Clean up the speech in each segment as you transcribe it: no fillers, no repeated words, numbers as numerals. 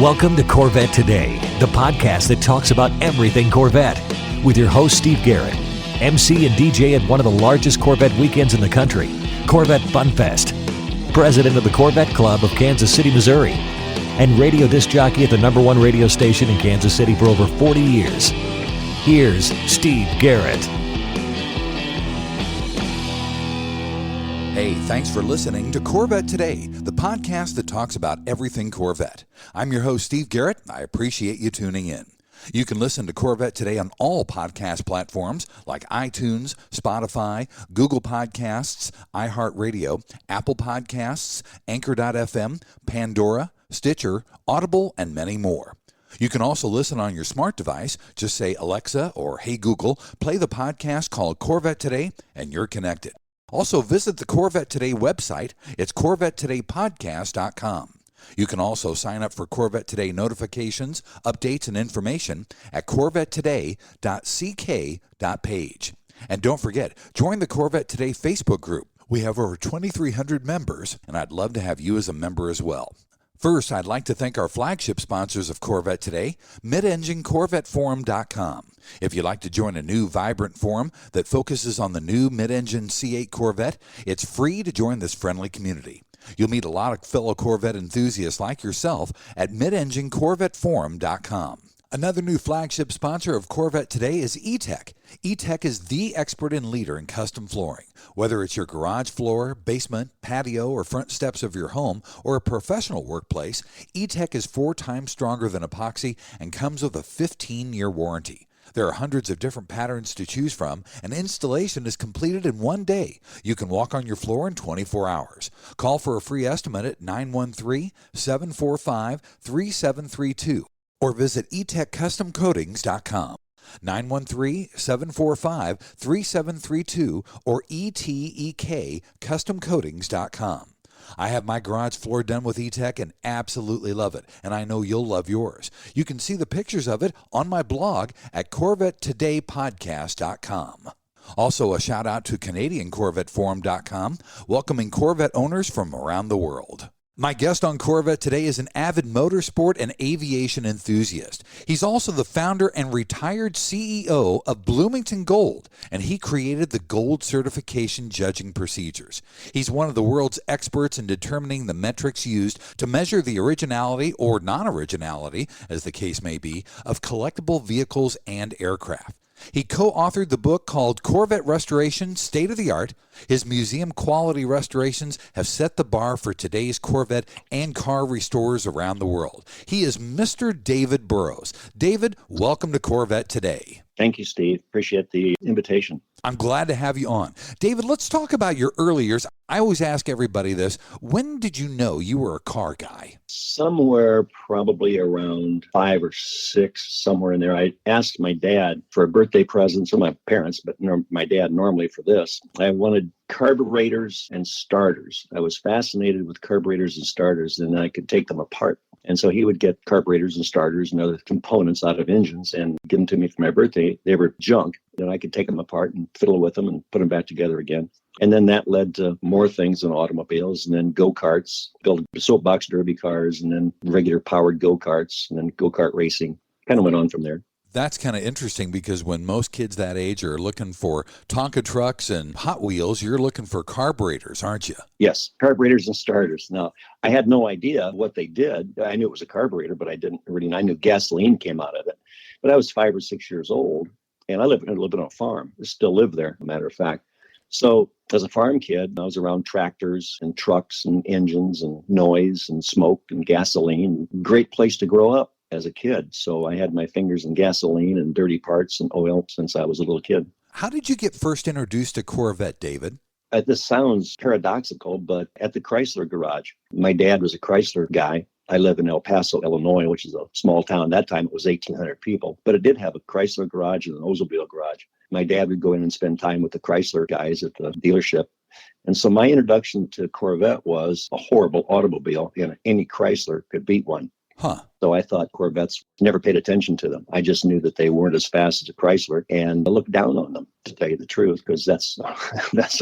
Welcome to Corvette Today, the podcast that talks about everything Corvette, with your host, Steve Garrett, MC and DJ at one of the largest Corvette weekends in the country, Corvette Fun Fest, president of the Corvette Club of Kansas City, Missouri, and radio disc jockey at the #1 radio station in Kansas City for over 40 years. Here's Steve Garrett. Hey, thanks for listening to Corvette Today, the podcast that talks about everything Corvette. I'm your host, Steve Garrett. I appreciate you tuning in. You can listen to Corvette Today on all podcast platforms like iTunes, Spotify, Google Podcasts, iHeartRadio, Apple Podcasts, Anchor.fm, Pandora, Stitcher, Audible, and many more. You can also listen on your smart device. Just say, Alexa or Hey Google, play the podcast called Corvette Today, and you're connected. Also, visit the Corvette Today website. It's CorvetteTodayPodcast.com. You can also sign up for Corvette Today notifications, updates, and information at CorvetteToday.ck.page. And don't forget, join the Corvette Today Facebook group. We have over 2,300 members, and I'd love to have you as a member as well. First, I'd like to thank our flagship sponsors of Corvette Today, MidEngineCorvetteForum.com. If you'd like to join a new, vibrant forum that focuses on the new mid-engine C8 Corvette, it's free to join this friendly community. You'll meet a lot of fellow Corvette enthusiasts like yourself at MidEngineCorvetteForum.com. Another new flagship sponsor of Corvette Today is E-Tech. E-Tech is the expert and leader in custom flooring. Whether it's your garage floor, basement, patio, or front steps of your home, or a professional workplace, E-Tech is 4 times stronger than epoxy and comes with a 15-year warranty. There are hundreds of different patterns to choose from, and installation is completed in 1 day. You can walk on your floor in 24 hours. Call for a free estimate at 913-745-3732 or visit etechcustomcoatings.com. 913-745-3732 or etekcustomcoatings.com. I have my garage floor done with E-Tech and absolutely love it, and I know you'll love yours. You can see the pictures of it on my blog at CorvetteTodayPodcast.com. Also, a shout out to CanadianCorvetteForum.com, welcoming Corvette owners from around the world. My guest on Corvette Today is an avid motorsport and aviation enthusiast. He's also the founder and retired CEO of Bloomington Gold, and he created the Gold certification judging procedures. He's one of the world's experts in determining the metrics used to measure the originality or non-originality, as the case may be, of collectible vehicles and aircraft. He co-authored the book called Corvette Restoration-State of the Art. His museum-quality restorations have set the bar for today's Corvette and car restorers around the world. He is Mr. David Burroughs. David, welcome to Corvette Today. Thank you, Steve. Appreciate the invitation. I'm glad to have you on. David, let's talk about your early years. I always ask everybody this. When did you know you were a car guy? Somewhere probably around 5 or 6, somewhere in there. I asked my dad for a birthday present, or my parents, but my dad normally for this. I wanted carburetors and starters. I was fascinated with carburetors and starters, and I could take them apart. And so he would get carburetors and starters and other components out of engines and give them to me for my birthday. They were junk, and I could take them apart and fiddle with them and put them back together again. And then that led to more things in automobiles, and then go-karts, built soapbox derby cars, and then regular powered go-karts, and then go-kart racing. Kind of went on from there. That's kind of interesting because when most kids that age are looking for Tonka trucks and Hot Wheels, you're looking for carburetors, aren't you? Yes, carburetors and starters. Now, I had no idea what they did. I knew it was a carburetor, but I didn't really know. I knew gasoline came out of it. But I was 5 or 6 years old, and I lived on a farm. I still live there, as a matter of fact. So as a farm kid, I was around tractors and trucks and engines and noise and smoke and gasoline. Great place to grow up as a kid. So I had my fingers in gasoline and dirty parts and oil since I was a little kid. How did you get first introduced to Corvette, David? This sounds paradoxical, but at the Chrysler garage. My dad was a Chrysler guy. I live in El Paso, Illinois, which is a small town. That time it was 1,800 people, but it did have a Chrysler garage and an Oldsmobile garage. My dad would go in and spend time with the Chrysler guys at the dealership. And so my introduction to Corvette was a horrible automobile, and any Chrysler could beat one. Huh. So I thought Corvettes, never paid attention to them. I just knew that they weren't as fast as a Chrysler, and I looked down on them, to tell you the truth, because that's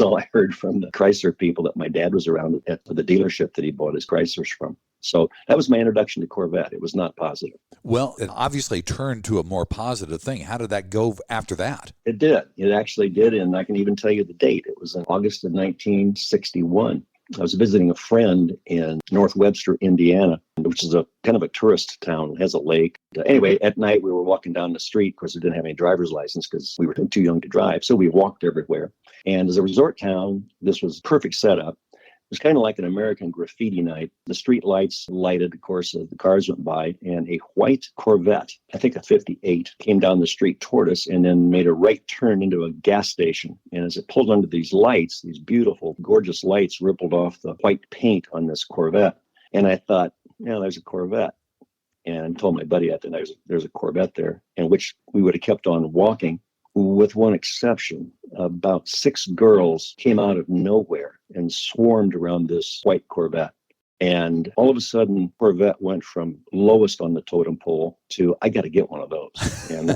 all I heard from the Chrysler people that my dad was around at the dealership that he bought his Chryslers from. So that was my introduction to Corvette. It was not positive. Well, it obviously turned to a more positive thing. How did that go after that? It did. It actually did. And I can even tell you the date. It was in August of 1961. I was visiting a friend in North Webster, Indiana, which is a kind of a tourist town. It has a lake. Anyway, at night we were walking down the street. Of course, we didn't have any driver's license because we were too young to drive. So we walked everywhere. And as a resort town, this was perfect setup. It was kind of like an American graffiti night. The street lights lighted, of course, the cars went by, and a white Corvette, I think a 58, came down the street toward us and then made a right turn into a gas station. And as it pulled under these lights, these beautiful, gorgeous lights rippled off the white paint on this Corvette. And I thought, there's a Corvette. And I told my buddy, I think there's a Corvette there, and which we would have kept on walking. With one exception, about 6 girls came out of nowhere and swarmed around this white Corvette. And all of a sudden, Corvette went from lowest on the totem pole to, I got to get one of those. And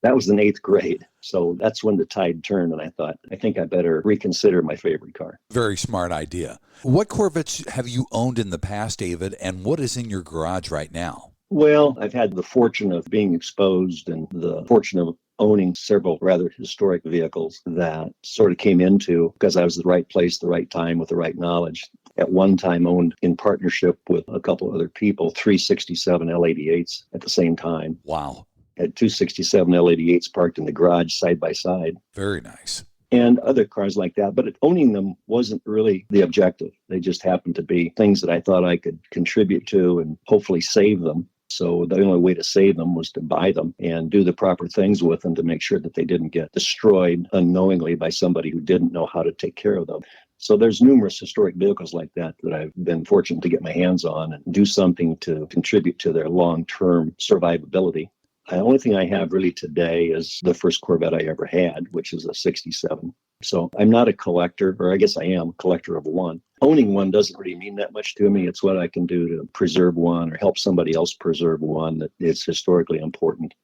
that was in 8th grade. So that's when the tide turned. And I thought, I think I better reconsider my favorite car. Very smart idea. What Corvettes have you owned in the past, David, and what is in your garage right now? Well, I've had the fortune of being exposed and the fortune of owning several rather historic vehicles that sort of came into because I was at the right place, the right time with the right knowledge. At one time owned in partnership with a couple of other people, 367 L88s at the same time. Wow. Had 267 L88s parked in the garage side by side. Very nice. And other cars like that. But owning them wasn't really the objective. They just happened to be things that I thought I could contribute to and hopefully save them. So the only way to save them was to buy them and do the proper things with them to make sure that they didn't get destroyed unknowingly by somebody who didn't know how to take care of them. So there's numerous historic vehicles like that I've been fortunate to get my hands on and do something to contribute to their long-term survivability. The only thing I have really today is the first Corvette I ever had, which is a 67. So I'm not a collector, or I guess I am a collector of one. Owning one doesn't really mean that much to me. It's what I can do to preserve one or help somebody else preserve one that is historically important.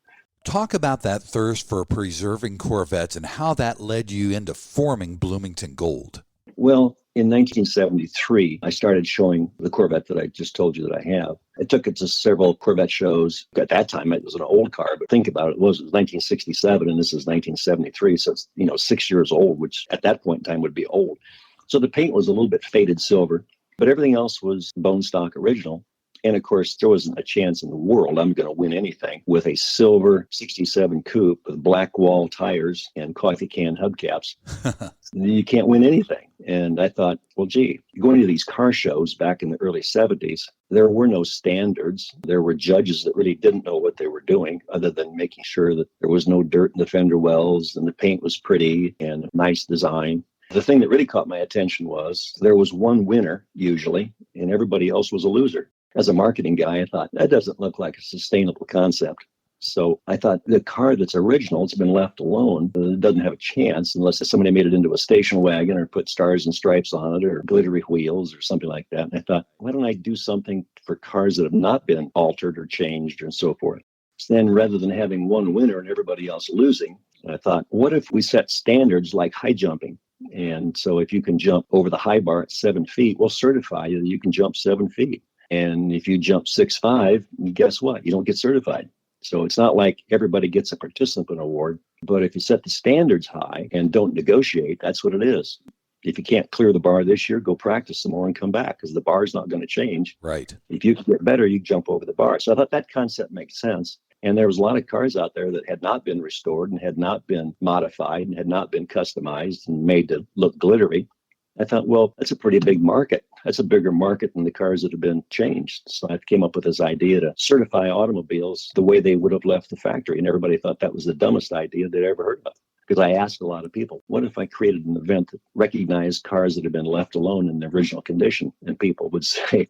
Talk about that thirst for preserving Corvettes and how that led you into forming Bloomington Gold. Well, in 1973, I started showing the Corvette that I just told you that I have. I took it to several Corvette shows. At that time, it was an old car, but think about it. It was 1967, and this is 1973, so it's 6 years old, which at that point in time would be old. So the paint was a little bit faded silver, but everything else was bone stock original. And of course, there wasn't a chance in the world I'm going to win anything with a silver 67 coupe with black wall tires and coffee can hubcaps. You can't win anything. And I thought, well, gee, going to these car shows back in the early 70s, there were no standards. There were judges that really didn't know what they were doing other than making sure that there was no dirt in the fender wells and the paint was pretty and nice design. The thing that really caught my attention was there was one winner usually, and everybody else was a loser. As a marketing guy, I thought, that doesn't look like a sustainable concept. So I thought the car that's original, it's been left alone. It doesn't have a chance unless somebody made it into a station wagon or put stars and stripes on it or glittery wheels or something like that. And I thought, why don't I do something for cars that have not been altered or changed and so forth? So then rather than having one winner and everybody else losing, I thought, what if we set standards like high jumping? And so if you can jump over the high bar at 7 feet, we'll certify you that you can jump 7 feet. And if you jump 6'5", guess what? You don't get certified. So it's not like everybody gets a participant award. But if you set the standards high and don't negotiate, that's what it is. If you can't clear the bar this year, go practice some more and come back because the bar is not going to change. Right. If you can get better, you jump over the bar. So I thought that concept makes sense. And there was a lot of cars out there that had not been restored and had not been modified and had not been customized and made to look glittery. I thought, well, that's a pretty big market. That's a bigger market than the cars that have been changed. So I came up with this idea to certify automobiles the way they would have left the factory. And everybody thought that was the dumbest idea they'd ever heard of. Because I asked a lot of people, what if I created an event that recognized cars that had been left alone in their original condition? And people would say,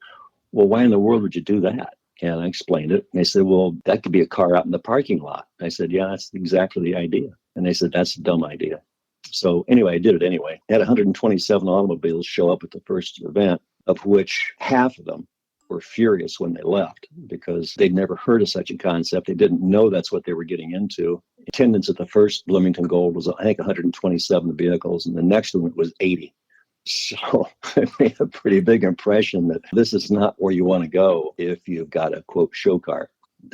well, why in the world would you do that? And I explained it. And they said, well, that could be a car out in the parking lot. I said, yeah, that's exactly the idea. And they said, that's a dumb idea. So anyway, I did it anyway. I had 127 automobiles show up at the first event, of which half of them were furious when they left because they'd never heard of such a concept. They didn't know that's what they were getting into. Attendance at the first Bloomington Gold was, I think, 127 vehicles, and the next one was 80. So I made a pretty big impression that this is not where you want to go if you've got a, quote, show car.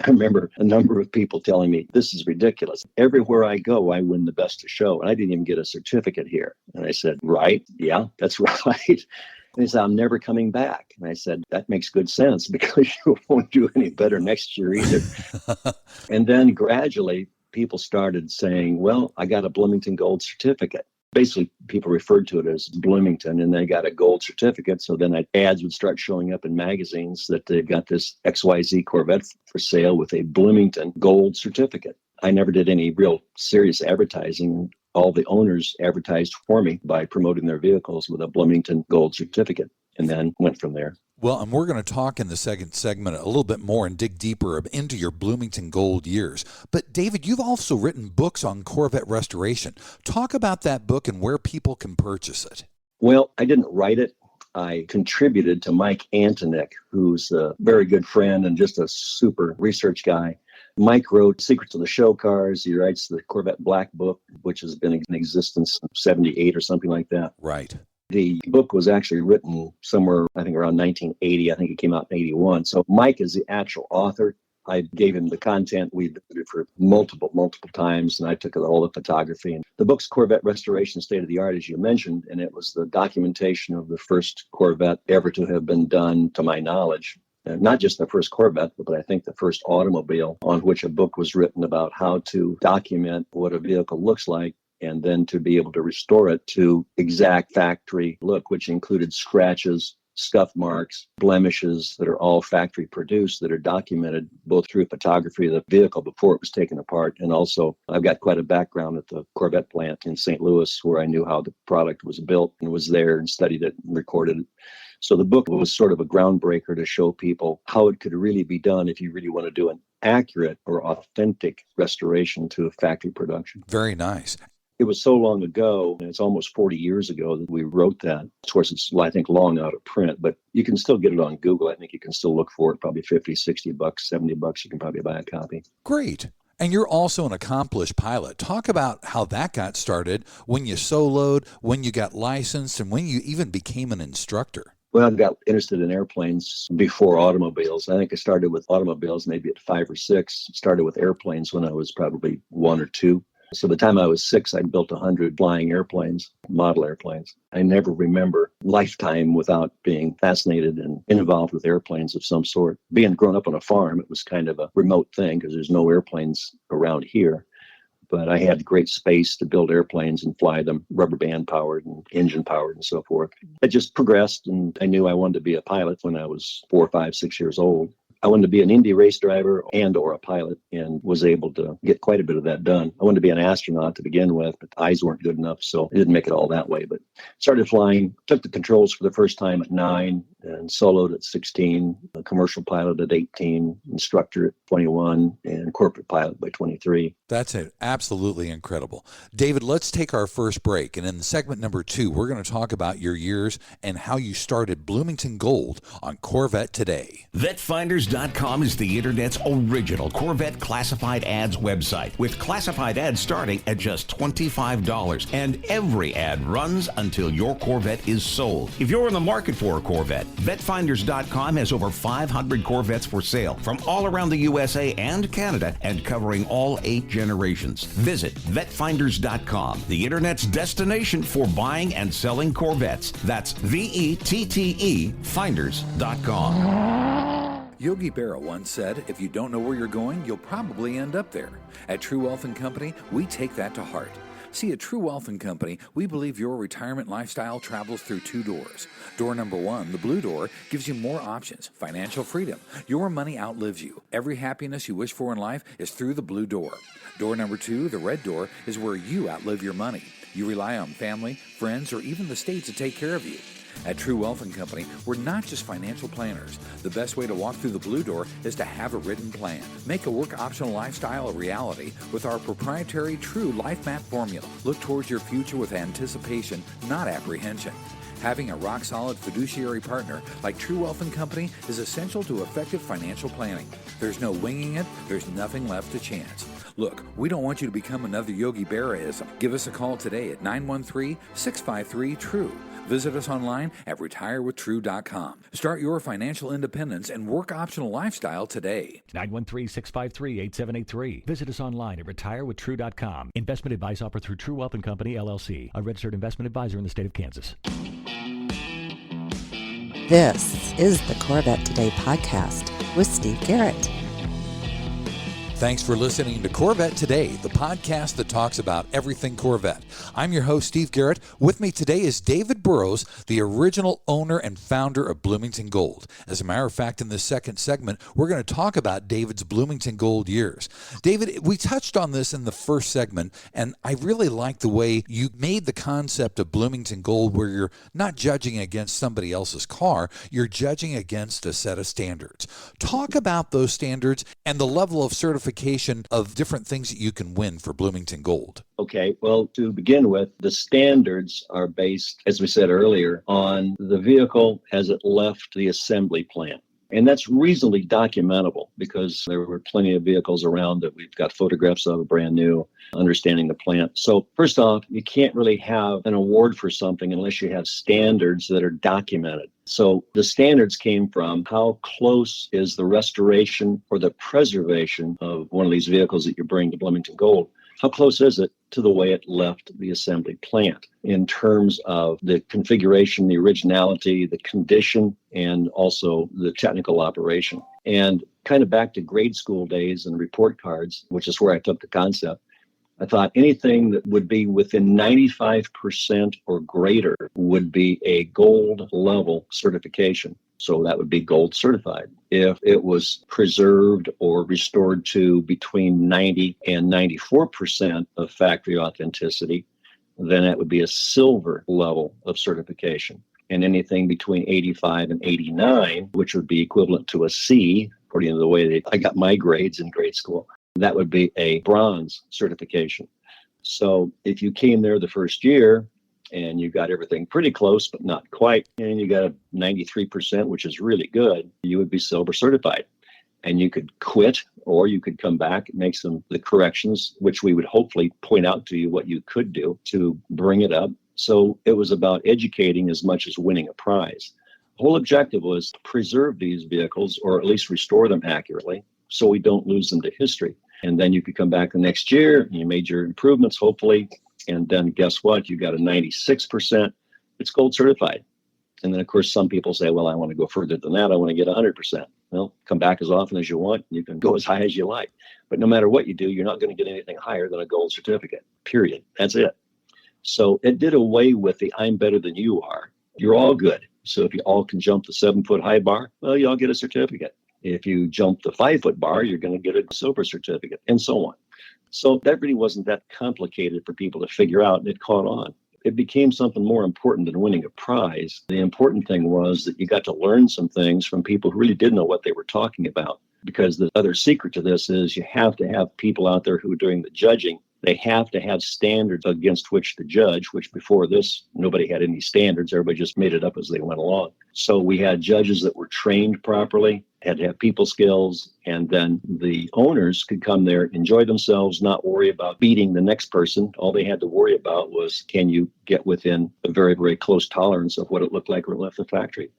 I remember a number of people telling me, this is ridiculous. Everywhere I go, I win the best of show. And I didn't even get a certificate here. And I said, right? Yeah, that's right. And he said, I'm never coming back. And I said, that makes good sense because you won't do any better next year either. And then gradually, people started saying, well, I got a Bloomington Gold certificate. Basically, people referred to it as Bloomington, and they got a gold certificate. So then ads would start showing up in magazines that they've got this XYZ Corvette for sale with a Bloomington Gold certificate. I never did any real serious advertising. All the owners advertised for me by promoting their vehicles with a Bloomington Gold certificate, and then went from there. Well, and we're going to talk in the second segment a little bit more and dig deeper into your Bloomington Gold years. But David, you've also written books on Corvette restoration. Talk about that book and where people can purchase it. Well, I didn't write it. I contributed to Mike Antonick, who's a very good friend and just a super research guy. Mike wrote Secrets of the Show Cars. He writes the Corvette Black Book, which has been in existence since 78 or something like that. Right. The book was actually written somewhere, I think, around 1980. I think it came out in 81. So Mike is the actual author. I gave him the content. We did it for multiple times, and I took all the photography. And the book's Corvette Restoration-State of the Art, as you mentioned, and it was the documentation of the first Corvette ever to have been done, to my knowledge. And not just the first Corvette, but I think the first automobile on which a book was written about how to document what a vehicle looks like, and then to be able to restore it to exact factory look, which included scratches, scuff marks, blemishes that are all factory produced, that are documented both through photography of the vehicle before it was taken apart. And also, I've got quite a background at the Corvette plant in St. Louis, where I knew how the product was built and was there and studied it and recorded it. So the book was sort of a groundbreaker to show people how it could really be done if you really want to do an accurate or authentic restoration to a factory production. Very nice. It was so long ago, and it's almost 40 years ago that we wrote that. Of course, it's, I think, long out of print, but you can still get it on Google. I think you can still look for it, probably $50, $60, $70. You can probably buy a copy. Great. And you're also an accomplished pilot. Talk about how that got started, when you soloed, when you got licensed, and when you even became an instructor. Well, I got interested in airplanes before automobiles. I think I started with automobiles maybe at 5 or 6. Started with airplanes when I was probably 1 or 2. So by the time I was 6, I'd built 100 flying airplanes, model airplanes. I never remember lifetime without being fascinated and involved with airplanes of some sort. Being grown up on a farm, it was kind of a remote thing because there's no airplanes around here. But I had great space to build airplanes and fly them, rubber band powered and engine powered and so forth. It just progressed, and I knew I wanted to be a pilot when I was 4, 5, 6 years old. I wanted to be an Indy race driver and or a pilot, and was able to get quite a bit of that done. I wanted to be an astronaut to begin with, but the eyes weren't good enough, so I didn't make it all that way. But started flying, took the controls for the first time at 9, and soloed at 16, a commercial pilot at 18, instructor at 21, and corporate pilot by 23. That's it. Absolutely incredible. David, let's take our first break. And in segment number 2, we're going to talk about your years and how you started Bloomington Gold on Corvette Today. VetFinders.com is the Internet's original Corvette classified ads website, with classified ads starting at just $25. And every ad runs until your Corvette is sold. If you're in the market for a Corvette, VetFinders.com has over 500 Corvettes for sale from all around the USA and Canada, and covering all 8 generations. Visit VetFinders.com, the Internet's destination for buying and selling Corvettes. That's VETTE Finders.com. Yogi Berra once said, if you don't know where you're going, you'll probably end up there. At True Wealth & Company, we take that to heart. See, at True Wealth & Company, we believe your retirement lifestyle travels through 2 doors. Door number 1, the blue door, gives you more options, financial freedom. Your money outlives you. Every happiness you wish for in life is through the blue door. Door number 2, the red door, is where you outlive your money. You rely on family, friends, or even the state to take care of you. At True Wealth & Company, we're not just financial planners. The best way to walk through the blue door is to have a written plan. Make a work-optional lifestyle a reality with our proprietary True Life Map formula. Look towards your future with anticipation, not apprehension. Having a rock-solid fiduciary partner like True Wealth & Company is essential to effective financial planning. There's no winging it. There's nothing left to chance. Look, we don't want you to become another Yogi Berra-ism. Give us a call today at 913-653-TRUE. Visit us online at retirewithtrue.com. Start your financial independence and work optional lifestyle today. 913-653-8783. Visit us online at retirewithtrue.com. Investment advice offered through True Wealth and Company, LLC, a registered investment advisor in the state of Kansas. This is the Corvette Today podcast with Steve Garrett. Thanks for listening to Corvette Today, the podcast that talks about everything Corvette. I'm your host, Steve Garrett. With me today is David Burroughs, the original owner and founder of Bloomington Gold. As a matter of fact, in this second segment, we're going to talk about David's Bloomington Gold years. David, we touched on this in the first segment, and I really like the way you made the concept of Bloomington Gold where you're not judging against somebody else's car, you're judging against a set of standards. Talk about those standards and the level of certification of different things that you can win for Bloomington Gold. Okay, well, to begin with, the standards are based, as we said earlier, on the vehicle as it left the assembly plant. And that's reasonably documentable because there were plenty of vehicles around that we've got photographs of, brand new, understanding the plant. So first off, you can't really have an award for something unless you have standards that are documented. So the standards came from how close is the restoration or the preservation of one of these vehicles that you bring to Bloomington Gold. How close is it to the way it left the assembly plant in terms of the configuration, the originality, the condition, and also the technical operation? And kind of back to grade school days and report cards, which is where I took the concept, I thought anything that would be within 95% or greater would be a gold level certification. So that would be gold certified. If it was preserved or restored to between 90 and 94% of factory authenticity, then that would be a silver level of certification. And anything between 85 and 89, which would be equivalent to a C, according to the way I got my grades in grade school, that would be a bronze certification. So if you came there the first year and you got everything pretty close, but not quite, and you got a 93%, which is really good, you would be silver certified. And you could quit, or you could come back and make the corrections, which we would hopefully point out to you what you could do to bring it up. So it was about educating as much as winning a prize. The whole objective was to preserve these vehicles, or at least restore them accurately, so we don't lose them to history. And then you could come back the next year, and you made your improvements, hopefully, and then guess what? You got a 96%. It's gold certified. And then, of course, some people say, well, I want to go further than that. I want to get 100%. Well, come back as often as you want. You can go as high as you like. But no matter what you do, you're not going to get anything higher than a gold certificate, period. That's it. So it did away with the I'm better than you are. You're all good. So if you all can jump the 7-foot high bar, well, you all get a certificate. If you jump the 5-foot bar, you're going to get a silver certificate, and so on. So that really wasn't that complicated for people to figure out, and it caught on. It became something more important than winning a prize. The important thing was that you got to learn some things from people who really didn't know what they were talking about. Because the other secret to this is you have to have people out there who are doing the judging. They have to have standards against which to judge, which before this, nobody had any standards. Everybody just made it up as they went along. So we had judges that were trained properly, had to have people skills, and then the owners could come there, enjoy themselves, not worry about beating the next person. All they had to worry about was, can you get within a very, very close tolerance of what it looked like when it left the factory?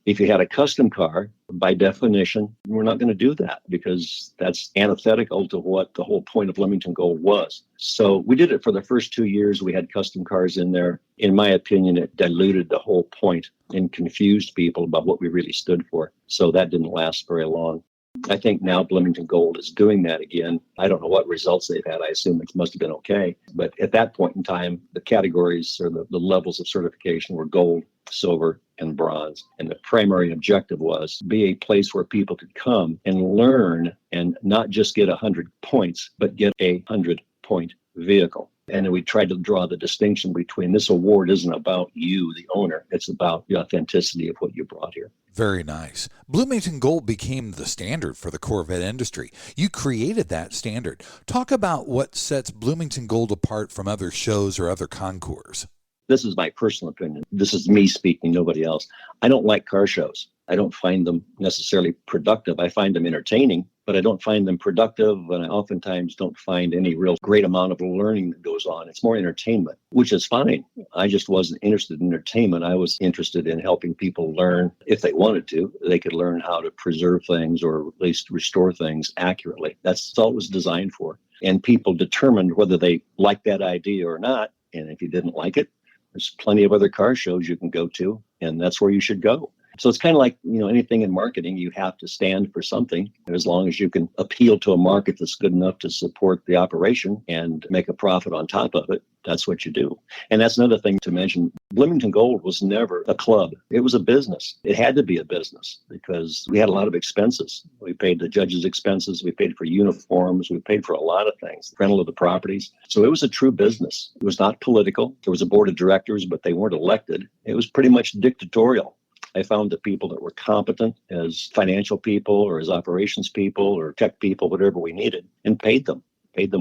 If you had a custom car, by definition, we're not going to do that because that's antithetical to what the whole point of Bloomington Gold was. So we did it for the first 2 years. We had custom cars in there. In my opinion, it diluted the whole point and confused people about what we really stood for. So that didn't last very long. I think now Bloomington Gold is doing that again. I don't know what results they've had. I assume it must have been okay. But at that point in time, the categories or the levels of certification were gold, silver, and bronze. And the primary objective was be a place where people could come and learn and not just get 100 points, but get a 100-point vehicle. And we tried to draw the distinction between this award isn't about you, the owner. It's about the authenticity of what you brought here. Very nice. Bloomington Gold became the standard for the Corvette industry. You created that standard. Talk about what sets Bloomington Gold apart from other shows or other concours. This is my personal opinion. This is me speaking, nobody else. I don't like car shows. I don't find them necessarily productive. I find them entertaining, but I don't find them productive, and I oftentimes don't find any real great amount of learning that goes on. It's more entertainment, which is fine. I just wasn't interested in entertainment. I was interested in helping people learn, if they wanted to, they could learn how to preserve things or at least restore things accurately. That's all it was designed for. And people determined whether they liked that idea or not. And if you didn't like it, there's plenty of other car shows you can go to, and that's where you should go. So it's kind of like, anything in marketing, you have to stand for something. And as long as you can appeal to a market that's good enough to support the operation and make a profit on top of it, that's what you do. And that's another thing to mention. Bloomington Gold was never a club. It was a business. It had to be a business because we had a lot of expenses. We paid the judges' expenses. We paid for uniforms. We paid for a lot of things, rental of the properties. So it was a true business. It was not political. There was a board of directors, but they weren't elected. It was pretty much dictatorial. I found the people that were competent as financial people or as operations people or tech people, whatever we needed, and paid them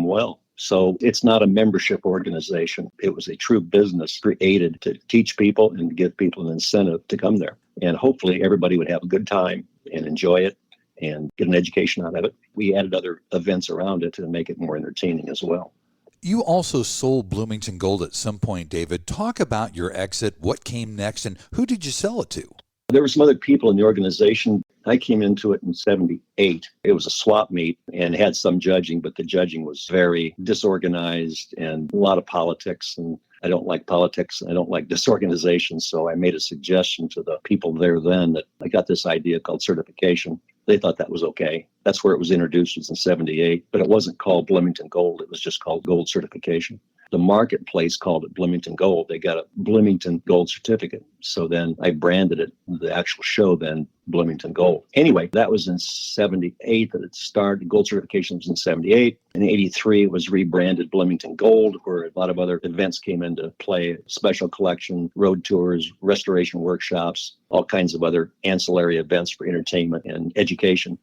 well. So it's not a membership organization. It was a true business created to teach people and to give people an incentive to come there. And hopefully everybody would have a good time and enjoy it and get an education out of it. We added other events around it to make it more entertaining as well. You also sold Bloomington Gold at some point, David. Talk about your exit, what came next, and who did you sell it to? There were some other people in the organization. I came into it in 78. It was a swap meet and had some judging, but the judging was very disorganized and a lot of politics. And I don't like politics. I don't like disorganization. So I made a suggestion to the people there then that I got this idea called certification. They thought that was okay. That's where it was introduced, was in 78, but it wasn't called Bloomington Gold. It was just called Gold Certification. The marketplace called it Bloomington Gold. They got a Bloomington Gold certificate. So then I branded it, the actual show then, Bloomington Gold. Anyway, that was in 78 that it started. Gold certification was in 78. In 83, it was rebranded Bloomington Gold, where a lot of other events came into play, special collection, road tours, restoration workshops, all kinds of other ancillary events for entertainment and education.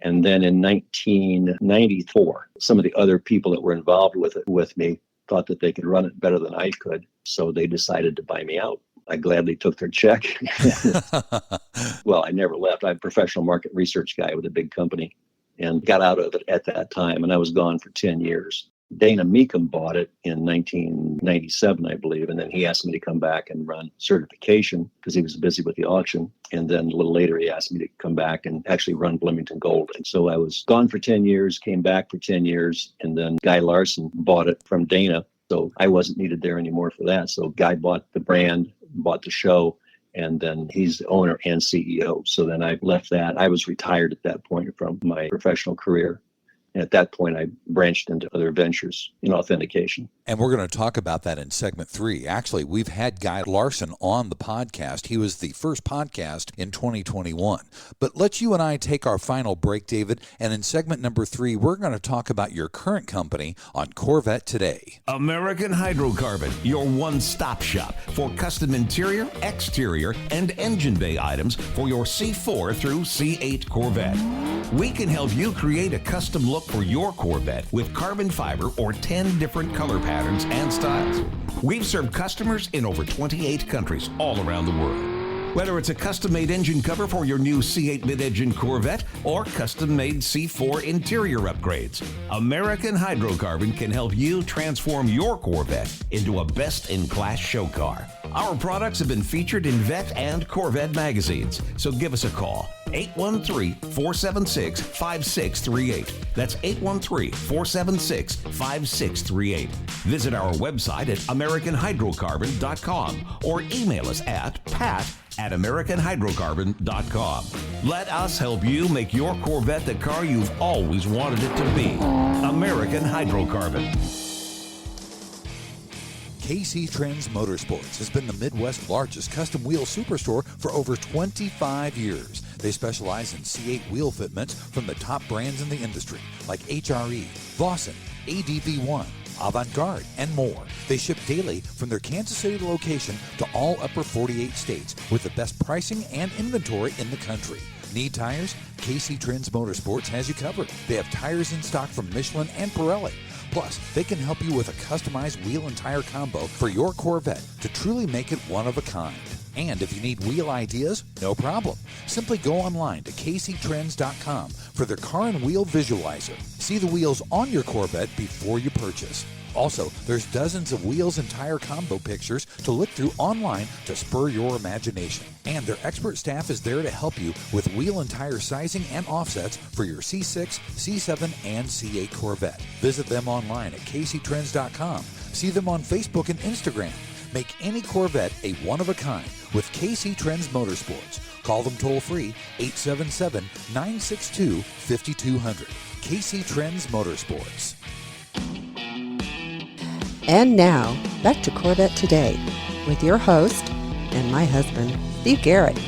And then in 1994, some of the other people that were involved with it with me thought that they could run it better than I could. So they decided to buy me out. I gladly took their check. Well, I never left. I'm a professional market research guy with a big company and got out of it at that time. And I was gone for 10 years. Dana Meekum bought it in 1997, I believe. And then he asked me to come back and run certification because he was busy with the auction. And then a little later, he asked me to come back and actually run Bloomington Gold. And so I was gone for 10 years, came back for 10 years. And then Guy Larson bought it from Dana. So I wasn't needed there anymore for that. So Guy bought the brand, bought the show, and then he's the owner and CEO. So then I left that. I was retired at that point from my professional career. And at that point, I branched into other ventures in authentication. And we're going to talk about that in segment 3. Actually, we've had Guy Larson on the podcast. He was the first podcast in 2021. But let's you and I take our final break, David. And in segment number 3, we're going to talk about your current company on Corvette Today. American Hydrocarbon, your one-stop shop for custom interior, exterior, and engine bay items for your C4 through C8 Corvette. We can help you create a custom look for your Corvette with carbon fiber or 10 different color patterns and styles. We've served customers in over 28 countries all around the world. Whether it's a custom-made engine cover for your new C8 mid-engine Corvette or custom-made C4 interior upgrades, American Hydrocarbon can help you transform your Corvette into a best-in-class show car. Our products have been featured in Vette and Corvette magazines, so give us a call. 813-476-5638. That's 813-476-5638. Visit our website at AmericanHydrocarbon.com or email us at pat@AmericanHydrocarbon.com. Let us help you make your Corvette the car you've always wanted it to be. American Hydrocarbon. KC Trends Motorsports has been the Midwest's largest custom wheel superstore for over 25 years. They specialize in C8 wheel fitments from the top brands in the industry like HRE, Vossen, ADV1, Avant-Garde, and more. They ship daily from their Kansas City location to all upper 48 states with the best pricing and inventory in the country. Need tires? KC Trends Motorsports has you covered. They have tires in stock from Michelin and Pirelli. Plus, they can help you with a customized wheel and tire combo for your Corvette to truly make it one of a kind. And if you need wheel ideas, no problem. Simply go online to kctrends.com for their car and wheel visualizer. See the wheels on your Corvette before you purchase. Also, there's dozens of wheels and tire combo pictures to look through online to spur your imagination. And their expert staff is there to help you with wheel and tire sizing and offsets for your C6, C7, and C8 Corvette. Visit them online at kctrends.com. See them on Facebook and Instagram. Make any Corvette a one-of-a-kind with KC Trends Motorsports. Call them toll-free, 877-962-5200. KC Trends Motorsports. And now, back to Corvette Today with your host and my husband, Steve Garrett.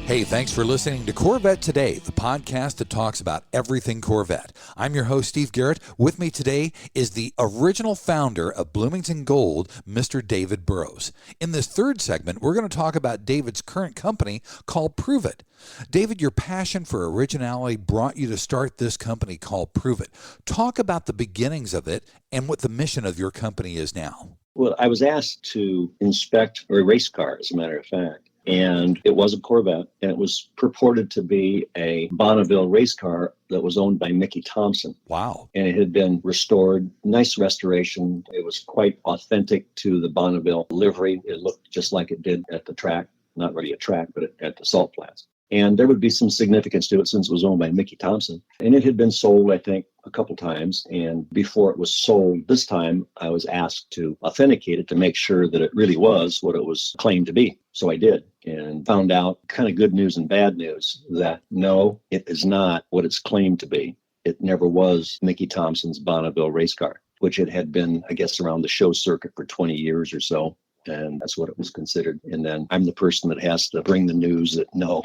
Hey, thanks for listening to Corvette Today, the podcast that talks about everything Corvette. I'm your host, Steve Garrett. With me today is the original founder of Bloomington Gold, Mr. David Burroughs. In this third segment, we're going to talk about David's current company called Prove It. David, your passion for originality brought you to start this company called Prove It. Talk about the beginnings of it and what the mission of your company is now. Well, I was asked to inspect a race car, as a matter of fact. And it was a Corvette, and it was purported to be a Bonneville race car that was owned by Mickey Thompson. Wow. And it had been restored, nice restoration. It was quite authentic to the Bonneville livery. It looked just like it did at the track, not really a track, but at the salt flats. And there would be some significance to it since it was owned by Mickey Thompson. And it had been sold, I think, a couple times. And before it was sold this time, I was asked to authenticate it to make sure that it really was what it was claimed to be. So I did, and found out kind of good news and bad news that no, it is not what it's claimed to be. It never was Mickey Thompson's Bonneville race car, which it had been, I guess, around the show circuit for 20 years or so. And that's what it was considered. And then I'm the person that has to bring the news that no,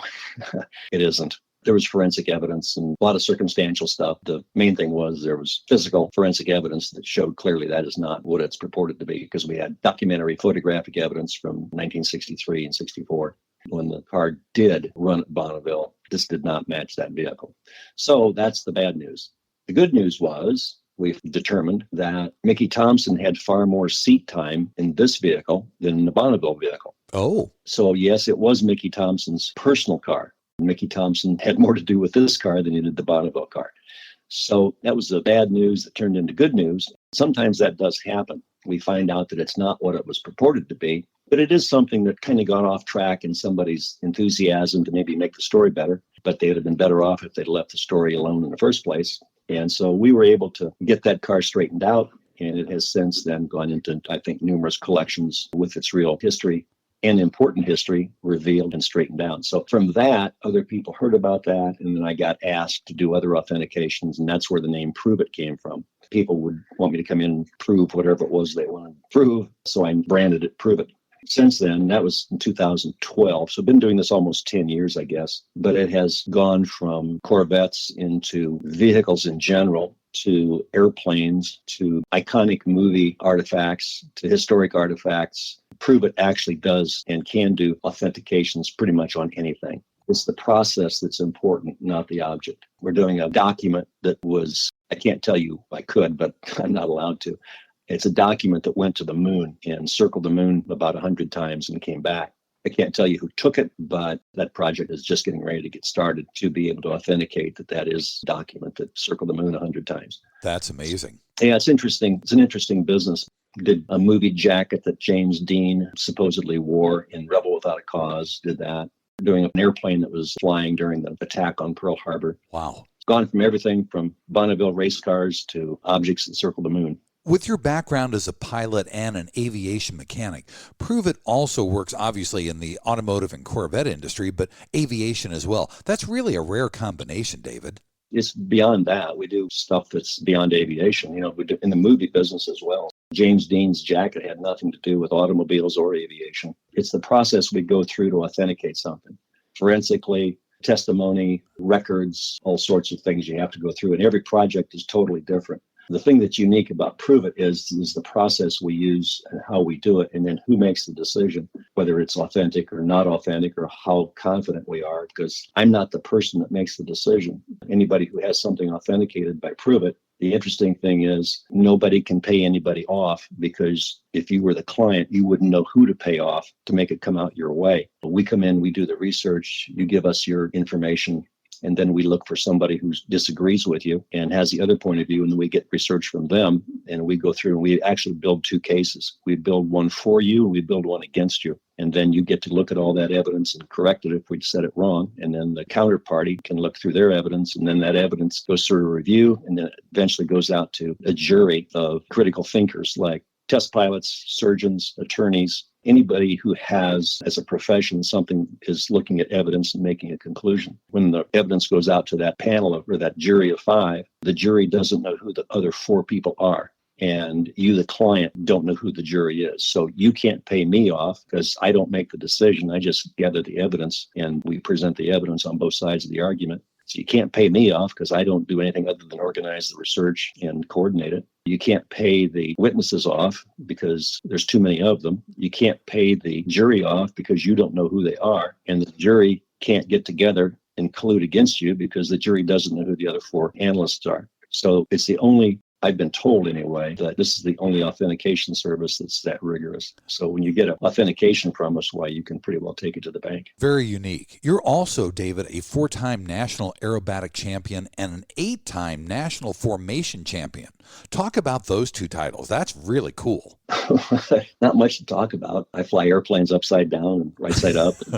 it isn't. There was forensic evidence and a lot of circumstantial stuff. The main thing was there was physical forensic evidence that showed clearly that is not what it's purported to be, because we had documentary photographic evidence from 1963 and 64 when the car did run at Bonneville. This did not match that vehicle. So that's the bad news. The good news was we've determined that Mickey Thompson had far more seat time in this vehicle than in the Bonneville vehicle. Oh. So yes, it was Mickey Thompson's personal car. Mickey Thompson had more to do with this car than he did the Bonneville car. So that was the bad news that turned into good news. Sometimes that does happen. We find out that it's not what it was purported to be, but it is something that kind of got off track in somebody's enthusiasm to maybe make the story better, but they would have been better off if they'd left the story alone in the first place. And so we were able to get that car straightened out, and it has since then gone into, I think, numerous collections with its real history and important history revealed and straightened out. So from that, other people heard about that, and then I got asked to do other authentications, and that's where the name Prove It came from. People would want me to come in and prove whatever it was they wanted to prove, so I branded it Prove It. Since then, that was in 2012, so I've been doing this almost 10 years, I guess, but it has gone from Corvettes into vehicles in general, to airplanes, to iconic movie artifacts, to historic artifacts. Prove It actually does and can do authentications pretty much on anything. It's the process that's important, not the object. We're doing a document that was, I can't tell you I could, but I'm not allowed to. It's a document that went to the moon and circled the moon about 100 times and came back. I can't tell you who took it, but that project is just getting ready to get started to be able to authenticate that that is a document that circled the moon 100 times. That's amazing. Yeah, it's interesting. It's an interesting business. Did a movie jacket that James Dean supposedly wore in Rebel Without a Cause, did that. Doing an airplane that was flying during the attack on Pearl Harbor. Wow. Gone from everything from Bonneville race cars to objects that circle the moon. With your background as a pilot and an aviation mechanic, Prove It also works obviously in the automotive and Corvette industry, but aviation as well. That's really a rare combination, David. It's beyond that. We do stuff that's beyond aviation. You know, we do in the movie business as well. James Dean's jacket had nothing to do with automobiles or aviation. It's the process we go through to authenticate something. Forensically, testimony, records, all sorts of things you have to go through. And every project is totally different. The thing that's unique about Prove It is the process we use and how we do it, and then who makes the decision, whether it's authentic or not authentic or how confident we are, because I'm not the person that makes the decision. Anybody who has something authenticated by Prove It The interesting thing is nobody can pay anybody off, because if you were the client, you wouldn't know who to pay off to make it come out your way. We come in, we do the research, you give us your information, and then we look for somebody who disagrees with you and has the other point of view, and then we get research from them, and we go through and we actually build two cases. We build one for you, and we build one against you. And then you get to look at all that evidence and correct it if we said it wrong. And then the counterparty can look through their evidence, and then that evidence goes through a review, and then it eventually goes out to a jury of critical thinkers like test pilots, surgeons, attorneys. Anybody who has, as a profession, something is looking at evidence and making a conclusion. When the evidence goes out to that panel or that jury of 5, the jury doesn't know who the other 4 people are. And you, the client, don't know who the jury is. So you can't pay me off because I don't make the decision. I just gather the evidence, and we present the evidence on both sides of the argument. So you can't pay me off because I don't do anything other than organize the research and coordinate it. You can't pay the witnesses off because there's too many of them. You can't pay the jury off because you don't know who they are. And the jury can't get together and collude against you because the jury doesn't know who the other 4 analysts are. So it's the only, I've been told anyway, that this is the only authentication service that's that rigorous. So when you get an authentication from us, why, you can pretty well take it to the bank. Very unique. You're also, David, a 4-time national aerobatic champion and an 8-time national formation champion. Talk about those 2 titles. That's really cool. Not much to talk about. I fly airplanes upside down and right side up, and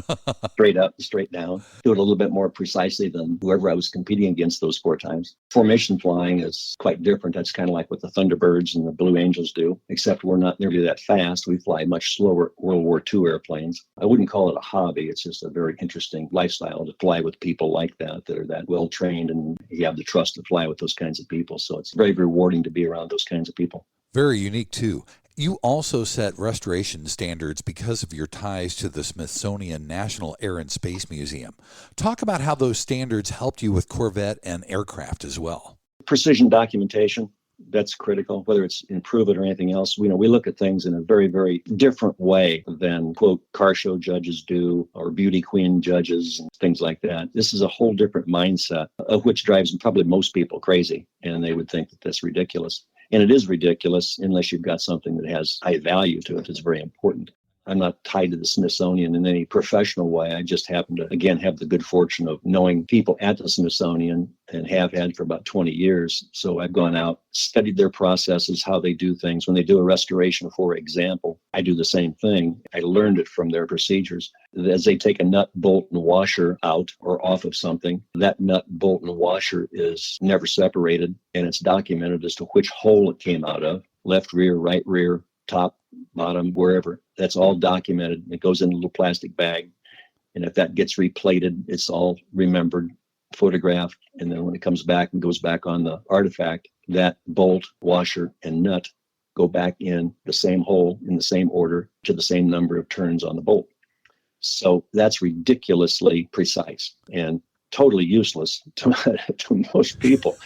up and straight down. Do it a little bit more precisely than whoever I was competing against those 4 times. Formation flying is quite different. That's kind of like what the Thunderbirds and the Blue Angels do, except we're not nearly that fast. We fly much slower World War II airplanes. I wouldn't call it a hobby. It's just a very interesting lifestyle to fly with people like that are that well trained, and you have the trust to fly with those kinds of people. So it's very rewarding to be around those kinds of people. Very unique, too. You also set restoration standards because of your ties to the Smithsonian National Air and Space Museum. Talk about how those standards helped you with Corvette and aircraft as well. Precision documentation, that's critical, whether it's improve it or anything else. We look at things in a very, very different way than, quote, car show judges do, or beauty queen judges and things like that. This is a whole different mindset, of which drives probably most people crazy, and they would think that that's ridiculous. And it is ridiculous unless you've got something that has high value to it. It's very important. I'm not tied to the Smithsonian in any professional way. I just happen to, again, have the good fortune of knowing people at the Smithsonian, and have had for about 20 years. So I've gone out, studied their processes, how they do things. When they do a restoration, for example, I do the same thing. I learned it from their procedures. As they take a nut, bolt, and washer out or off of something, that nut, bolt, and washer is never separated, and it's documented as to which hole it came out of, left rear, right rear, top, bottom, wherever. That's all documented. It goes in a little plastic bag. And if that gets replated, it's all remembered, photographed. And then when it comes back and goes back on the artifact, that bolt, washer, and nut go back in the same hole in the same order to the same number of turns on the bolt. So that's ridiculously precise and totally useless to most people.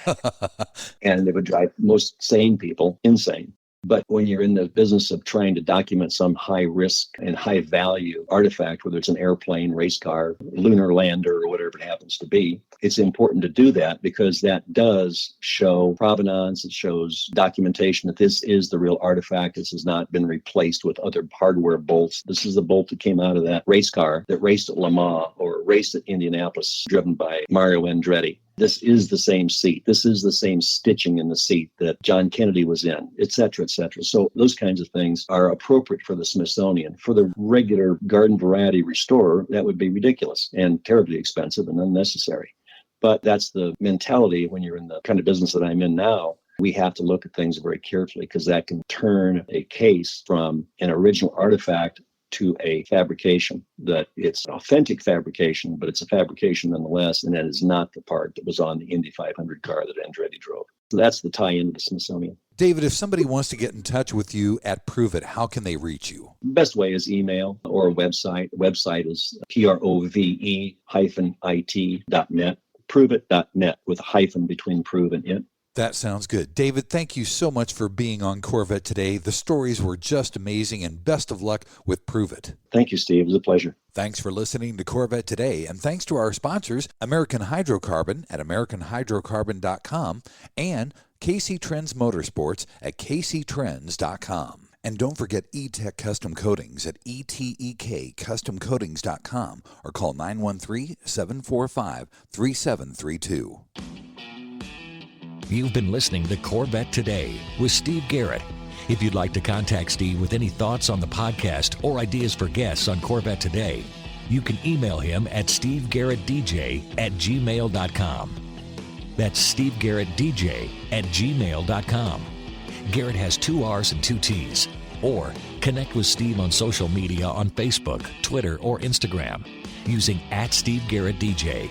And it would drive most sane people insane. But when you're in the business of trying to document some high risk and high value artifact, whether it's an airplane, race car, lunar lander, or whatever it happens to be, it's important to do that because that does show provenance. It shows documentation that this is the real artifact. This has not been replaced with other hardware bolts. This is the bolt that came out of that race car that raced at Le Mans or raced at Indianapolis, driven by Mario Andretti. This is the same seat. This is the same stitching in the seat that John Kennedy was in, et cetera, et cetera. So those kinds of things are appropriate for the Smithsonian. For the regular garden variety restorer, that would be ridiculous and terribly expensive and unnecessary. But that's the mentality when you're in the kind of business that I'm in now. We have to look at things very carefully because that can turn a case from an original artifact to a fabrication, that it's an authentic fabrication, but it's a fabrication nonetheless, and that is not the part that was on the Indy 500 car that Andretti drove. So that's the tie into the Smithsonian. David, if somebody wants to get in touch with you at Prove It, how can they reach you? Best way is email or a website. The website is prove-it.net, prove-it.net with a hyphen between prove and it. That sounds good. David, thank you so much for being on Corvette Today. The stories were just amazing, and best of luck with Prove It. Thank you, Steve. It was a pleasure. Thanks for listening to Corvette Today, and thanks to our sponsors, American Hydrocarbon at AmericanHydrocarbon.com and KC Trends Motorsports at kctrends.com. And don't forget E-Tech Custom Coatings at etekcustomcoatings.com or call 913-745-3732. You've been listening to Corvette Today with Steve Garrett. If you'd like to contact Steve with any thoughts on the podcast or ideas for guests on Corvette Today, you can email him at stevegarrettdj@gmail.com. That's stevegarrettdj@gmail.com. Garrett has 2 R's and 2 T's. Or connect with Steve on social media on Facebook, Twitter, or Instagram using @SteveGarrettDJ.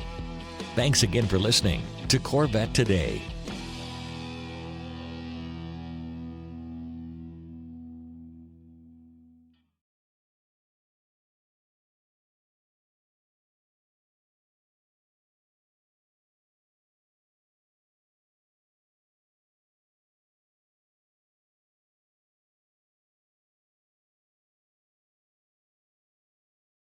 Thanks again for listening to Corvette Today.